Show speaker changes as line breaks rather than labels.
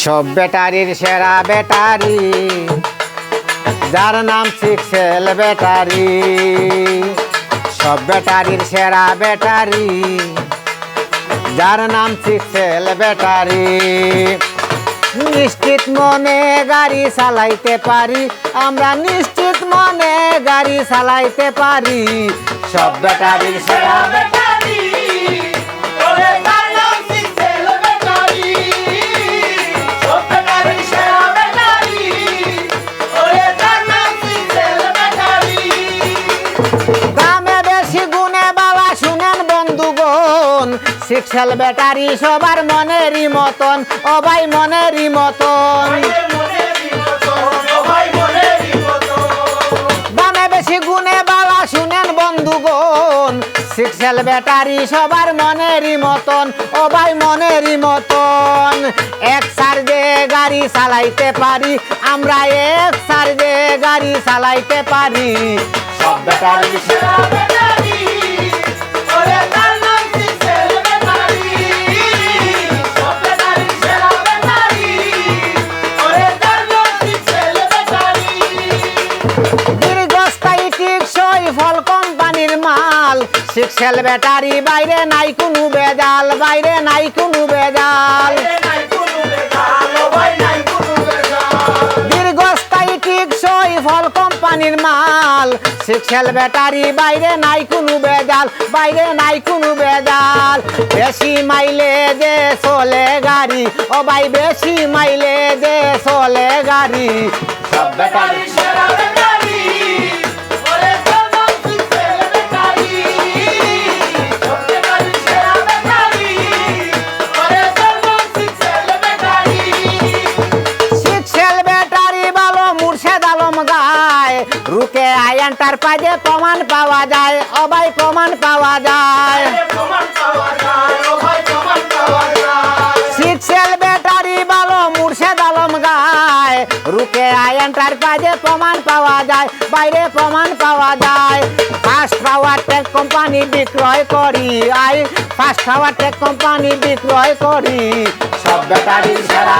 সব ব্যাটারির সেরা ব্যাটারি, যার নাম সিক্সেল ব্যাটারি। সব ব্যাটারির সেরা ব্যাটারি, যার নাম সিক্সেল ব্যাটারি। নিশ্চিত মনে গাড়ি চালাইতে পারি, আমরা নিশ্চিত মনে গাড়ি চালাইতে পারি। সব ব্যাটারির সেরা ব্যাটারি, সিক্সেল ব্যাটারি সবার মনেরই মতন, ও ভাই মনেরই মতন। দামে বেশি গুণে বাবা শুনেন বন্ধুগণ, সিক্সেল ব্যাটারি সবার মনেরই মতন, ও ভাই মনেরই মতন। এক চার্জে গাড়ি চালাইতে পারি, আমরা এক চার্জে গাড়ি চালাইতে পারি। সব ব্যাটারি সেরা ব্যাটারি, ফল কোম্পানির মাল। সিক্সেল ব্যাটারি বাইরে নাই কোনো বেজাল, বাইরে নাই কোনো বেজাল। দীর্ঘস্থায়ী টিকসই ফল কোম্পানির মাল। সিক্সেল ব্যাটারি বাইরে নাই কোনো বেজাল, বাইরে নাই কোনো বেজাল। বেশি মাইলেজে চলে গাড়ি, ও ভাই বেশি মাইলেজে চলে গাড়ি। সব ব্যাটারি সেরা ব্যাটারি, রুকে আয়ান্টার পাজে প্রমাণ পাওয়া যায়, ও ভাই প্রমাণ পাওয়া যায়। সিক্সেল ব্যাটারি ভালো মুর্শেদ আলম গায়, রুকে আয়ান্টার পাজে প্রমাণ পাওয়া যায়, বাইরে প্রমাণ পাওয়া যায়। ফার্স্ট পাওয়ার টেক কোম্পানি বিক্রয় করি, ফার্স্ট পাওয়ার টেক কোম্পানি বিক্রয় করি। সব ব্যাটারি সেরা।